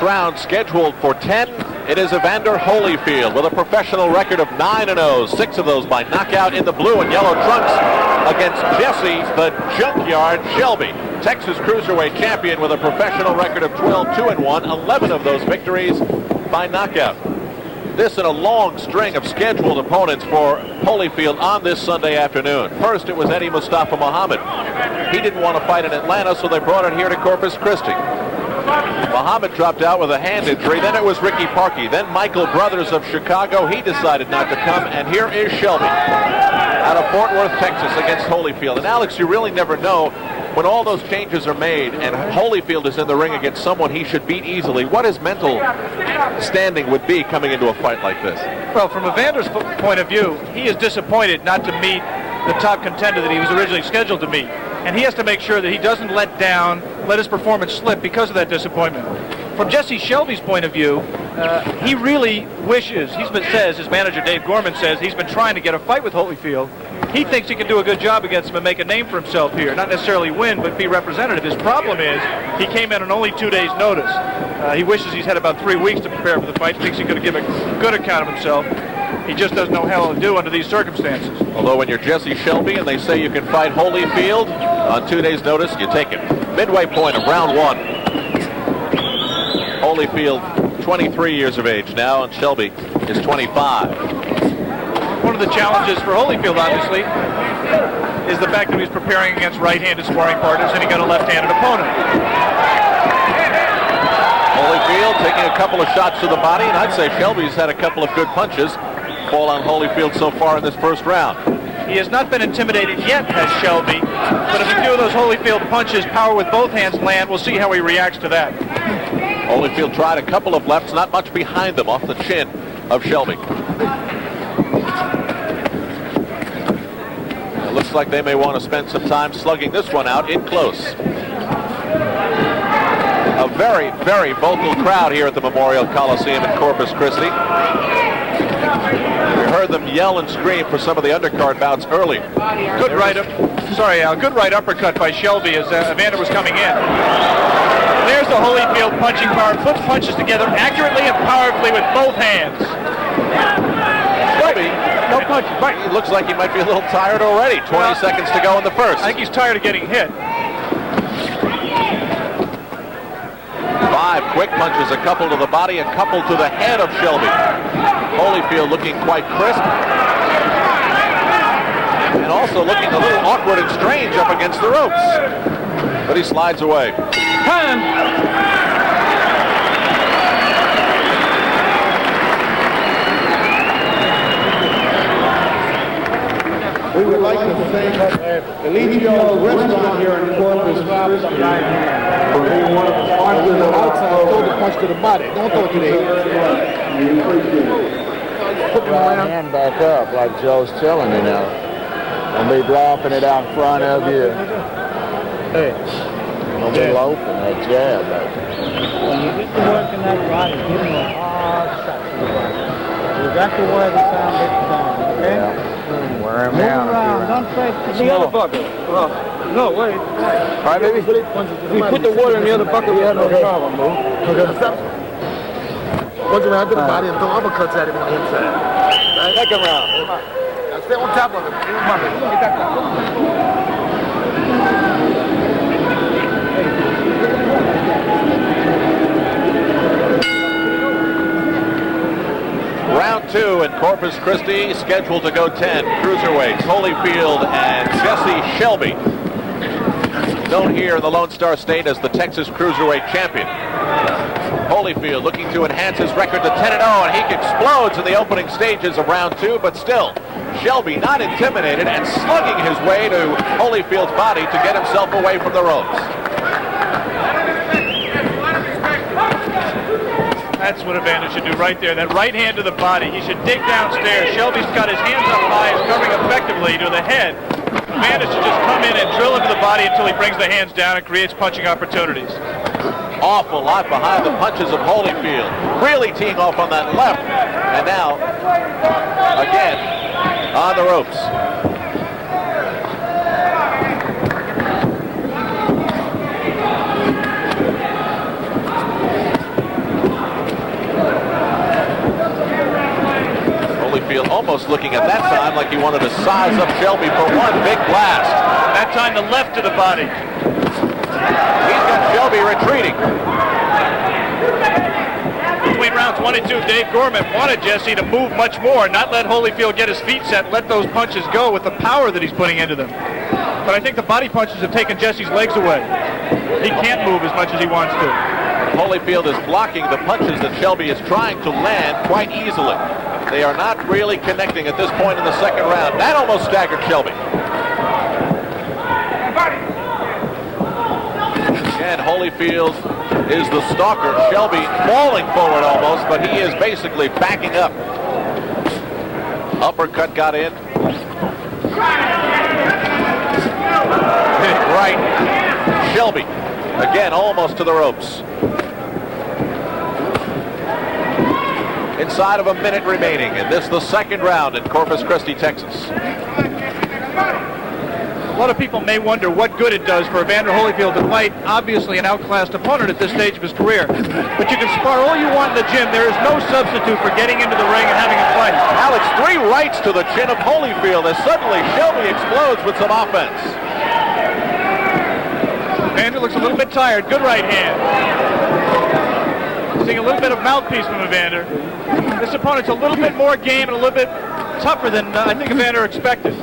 round, scheduled for 10. It is Evander Holyfield with a professional record of 9-0, 6 of those by knockout in the blue and yellow trunks against Jessie the Junkyard Shelby, Texas Cruiserweight champion with a professional record of 12-2-1, 11 of those victories by knockout. This and a long string of scheduled opponents for Holyfield on this Sunday afternoon. First, it was Eddie Mustafa Muhammad. He didn't want to fight in Atlanta, so they brought it here to Corpus Christi. Muhammad dropped out with a hand injury. Then it was Ricky Parkey. Then Michael Brothers of Chicago. He decided not to come. And here is Shelby out of Fort Worth, Texas, against Holyfield. And Alex, you really never know when all those changes are made and Holyfield is in the ring against someone he should beat easily, what his mental standing would be coming into a fight like this. Well, from Evander's point of view, he is disappointed not to meet the top contender that he was originally scheduled to meet. And he has to make sure that he doesn't let his performance slip because of that disappointment. From Jessie Shelby's point of view, he really wishes, his manager Dave Gorman says, he's been trying to get a fight with Holyfield. He thinks he can do a good job against him and make a name for himself here. Not necessarily win, but be representative. His problem is he came in on only 2 days' notice. He wishes he's had about 3 weeks to prepare for the fight. Thinks he could give a good account of himself. He just doesn't know how to do under these circumstances. Although when you're Jessie Shelby and they say you can fight Holyfield on 2 days' notice, you take it. Midway point of round one. Holyfield, 23 years of age now, and Shelby is 25. One of the challenges for Holyfield, obviously, is the fact that he's preparing against right-handed sparring partners and he got a left-handed opponent. Holyfield taking a couple of shots to the body, and I'd say Shelby's had a couple of good punches fall on Holyfield so far in this first round. He has not been intimidated yet, has Shelby, but if a few of those Holyfield punches, power with both hands, land, we'll see how he reacts to that. Holyfield tried a couple of lefts, not much behind them, off the chin of Shelby. It looks like they may want to spend some time slugging this one out in close. A very, very vocal crowd here at the Memorial Coliseum in Corpus Christi. We heard them yell and scream for some of the undercard bouts earlier. Good right uppercut by Shelby as Evander was coming in. There's the Holyfield punching power. Puts punches together accurately and powerfully with both hands. Shelby, no punch. He looks like he might be a little tired already. 20 seconds to go in the first. I think he's tired of getting hit. 5 quick punches, a couple to the body, a couple to the head of Shelby. Holyfield looking quite crisp. And also looking a little awkward and strange up against the ropes. But he slides away. We would like to thank Eligio Restaurant here in Corpus Christi for being one of the sponsors of outside. Throw the punch to the body. Don't throw it to the head. Put right hand back up like Joe's telling you now. Don't be dropping it out in front of you. Hey. Don't be loafing that jab. When you get to work in that body, give him a hard shot to the body. You got to wear the sound every time, okay? Yeah. Wear him Move down. around, don't try to The other bucket. No, wait. All right, baby. If we put the water in the other bucket, we have no problem, bro. Punch around to the body and throw uppercuts at him on the inside. Right? Second round. Now stay on top of him. Get that down. Round 2 in Corpus Christi, scheduled to go 10. Cruiserweights, Holyfield and Jessie Shelby. Known here in the Lone Star State as the Texas Cruiserweight champion. Holyfield looking to enhance his record to 10-0, and he explodes in the opening stages of round 2, but still, Shelby not intimidated and slugging his way to Holyfield's body to get himself away from the ropes. That's what Evander should do right there. That right hand to the body. He should dig downstairs. Shelby's got his hands up high, is covering effectively to the head. Evander should just come in and drill into the body until he brings the hands down and creates punching opportunities. Awful lot behind the punches of Holyfield. Really teeing off on that left. And now, again, on the ropes. almost looking at that time like he wanted to size up Shelby for one big blast. That time the left to the body. He's got Shelby retreating. Between round 22, Dave Gorman wanted Jessie to move much more, not let Holyfield get his feet set, let those punches go with the power that he's putting into them. But I think the body punches have taken Jessie's legs away. He can't move as much as he wants to. Holyfield is blocking the punches that Shelby is trying to land quite easily. They are not really connecting at this point in the second round. That almost staggered Shelby. Again, Holyfield is the stalker. Shelby falling forward almost, but he is basically backing up. Uppercut got in. Big right. Shelby, again, almost to the ropes. Inside of a minute remaining, and this is the second round in Corpus Christi, Texas. A lot of people may wonder what good it does for Evander Holyfield to fight obviously an outclassed opponent at this stage of his career. But you can spar all you want in the gym. There is no substitute for getting into the ring and having a fight. Alex, 3 rights to the chin of Holyfield as suddenly Shelby explodes with some offense. Evander looks a little bit tired. Good right hand. Seeing a little bit of mouthpiece from Evander. This opponent's a little bit more game and a little bit tougher than I think Evander expected.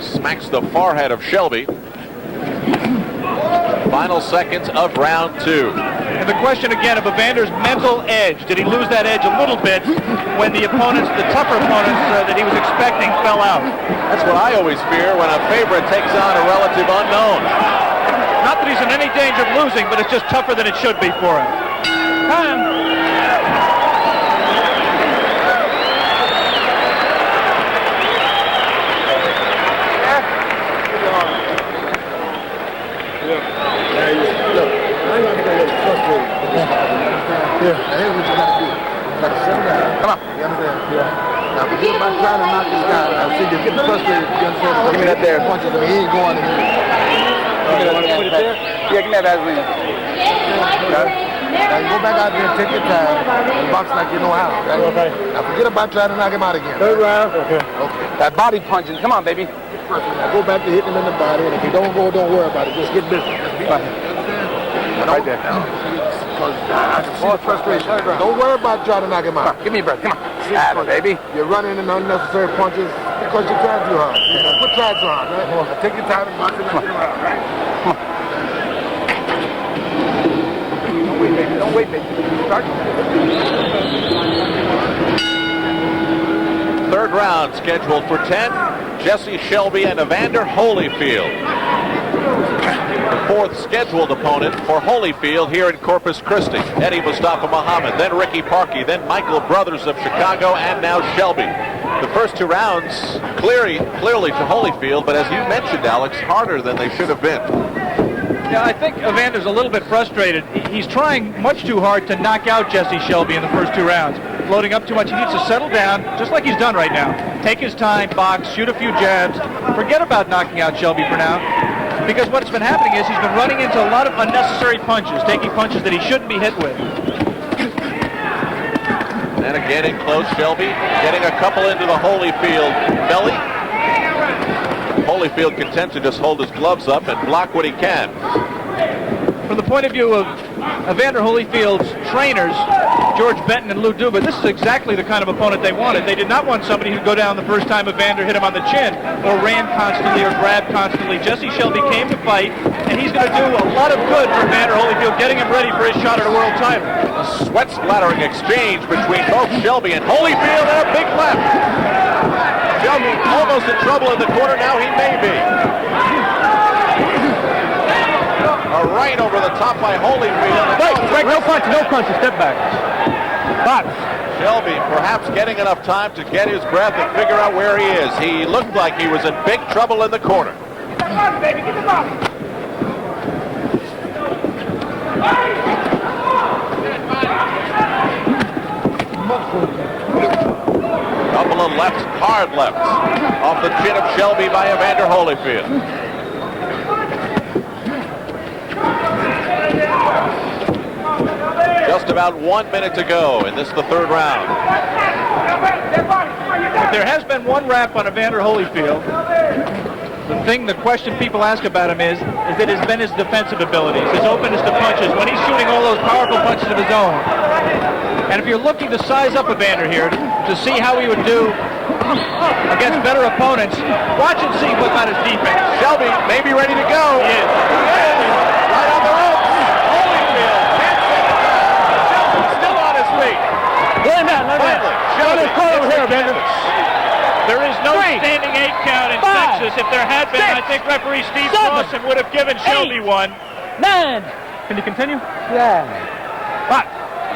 Smacks the forehead of Shelby. Final seconds of round 2. And the question again of Evander's mental edge. Did he lose that edge a little bit when the opponents, the tougher opponents that he was expecting fell out? That's what I always fear when a favorite takes on a relative unknown. Not that he's in any danger of losing, but it's just tougher than it should be for him. Time. Yeah, here's what you got to do. You got to settle down. Come on. You understand? Yeah. Now, forget about trying to knock this guy. Now, see, you're getting frustrated. You understand? Give me that there. Punches him. He ain't going to. Put it there? Yeah, give me that Vaseline. Now, you go back out there and take your time and box like you know how. Right? Okay. Now, forget about trying to knock him out again. Third round. Okay. Okay. That body punching. Come on, baby. Now, go back to hitting him in the body, and if you don't go, don't worry about it. Just get busy. Just be busy. Right there. Because I can see the frustration. Don't worry about trying to knock him out. Give me a breath. Come on. Ah, baby. You're running in unnecessary punches because you're trying too hard. Quit trying too hard, right? Now take your time and box and knock him out, right? Come on. Don't wait, baby. Don't wait, baby. Start. Third round scheduled for 10. Jessie Shelby and Evander Holyfield. The fourth scheduled opponent for Holyfield here in Corpus Christi. Eddie Mustafa Muhammad, then Ricky Parkey, then Michael Brothers of Chicago, and now Shelby. The first 2 rounds clearly to Holyfield, but as you mentioned, Alex, harder than they should have been. Yeah, I think Evander's a little bit frustrated. He's trying much too hard to knock out Jessie Shelby in the first 2 rounds. Loading up too much. He needs to settle down, just like he's done right now. Take his time, box, shoot a few jabs. Forget about knocking out Shelby for now. Because what's been happening is he's been running into a lot of unnecessary punches, taking punches that he shouldn't be hit with. And again in close, Shelby getting a couple into the Holyfield belly. Holyfield content to just hold his gloves up and block what he can. From the point of view of Evander Holyfield's trainers, George Benton and Lou Duba, this is exactly the kind of opponent they wanted. They did not want somebody who'd go down the first time Evander hit him on the chin or ran constantly or grabbed constantly. Jessie Shelby came to fight, and he's going to do a lot of good for Evander Holyfield, getting him ready for his shot at a world title. A sweat-splattering exchange between both Shelby and Holyfield, and a big left. Shelby almost in trouble in the corner, now he may be. A right over the top by Holyfield. Right, no punches, step back. Box. Shelby perhaps getting enough time to get his breath and figure out where he is. He looked like he was in big trouble in the corner. Come on, baby, get the box. Couple of lefts, hard lefts, off the chin of Shelby by Evander Holyfield. just about 1 minute to go in this, the third round. If there has been one rap on Evander Holyfield, the question people ask about him is it has been his defensive abilities, his openness to punches, when he's shooting all those powerful punches of his own. And if you're looking to size up Evander here, to see how he would do against better opponents, watch and see what about his defense. Shelby may be ready to go. He is. Right on the ropes. Holyfield can't set it down. Shelby's still on his feet. Finally, Shelby hits the canvas. There is no standing 8 count in Texas. If there had been, I think referee Steve Crossan would have given Shelby one. 9. Can you continue? Yeah.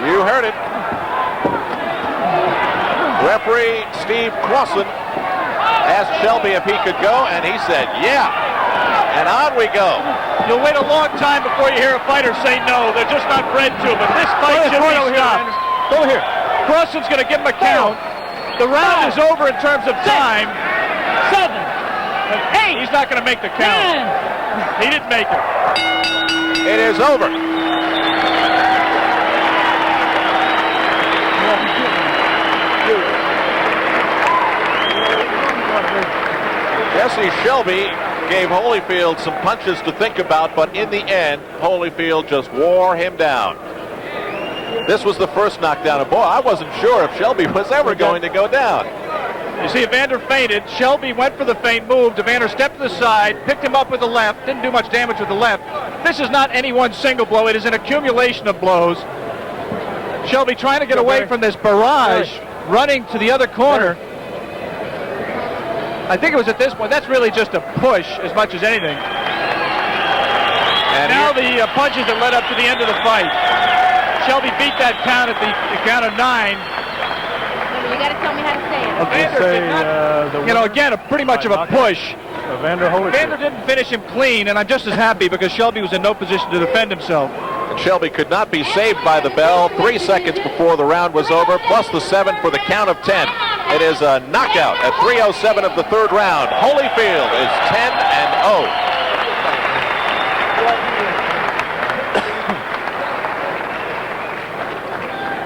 You heard it. Referee Steve Crossan asked Shelby if he could go, and he said, yeah. And on we go. You'll wait a long time before you hear a fighter say no. They're just not bred to it. But this fight should be stopped. Go here. Crossan's going to give him a count. The round is over in terms of time. 7. 8. He's not going to make the count. 9. He didn't make it. It is over. Jessie Shelby gave Holyfield some punches to think about, but in the end, Holyfield just wore him down. This was the first knockdown. And boy, I wasn't sure if Shelby was ever going to go down. You see, Evander feinted. Shelby went for the feint, moved. Evander stepped to the side, picked him up with the left, didn't do much damage with the left. This is not any one single blow. It is an accumulation of blows. Shelby trying to get away from this barrage, running to the other corner. I think it was at this point. That's really just a push as much as anything. And now the punches that led up to the end of the fight. Shelby beat that count at the count of 9. You got to tell me how to say it. Evander did not, again, pretty much of a push. Evander Holyfield. Evander didn't finish him clean, and I'm just as happy because Shelby was in no position to defend himself. And Shelby could not be saved by the bell 3 seconds before the round was over, plus the 7 for the count of 10. It is a knockout at 3:07 of the third round. Holyfield is 10-0.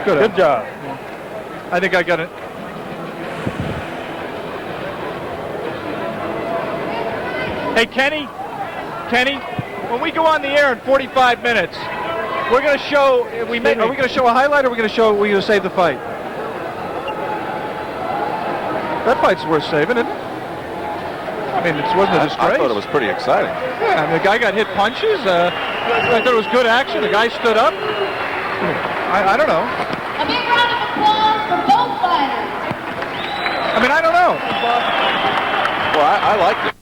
Good job. I think I got it. Hey, Kenny, when we go on the air in 45 minutes, we're going to show. Are we going to show a highlight, or are we going to show? We're going to save the fight. That fight's worth saving, isn't it? I mean, it wasn't a disgrace. I thought it was pretty exciting. Yeah, I mean, the guy got hit punches. I thought it was good action. The guy stood up. I don't know. A big round of applause for both fighters. I mean, I don't know. Well, I liked it.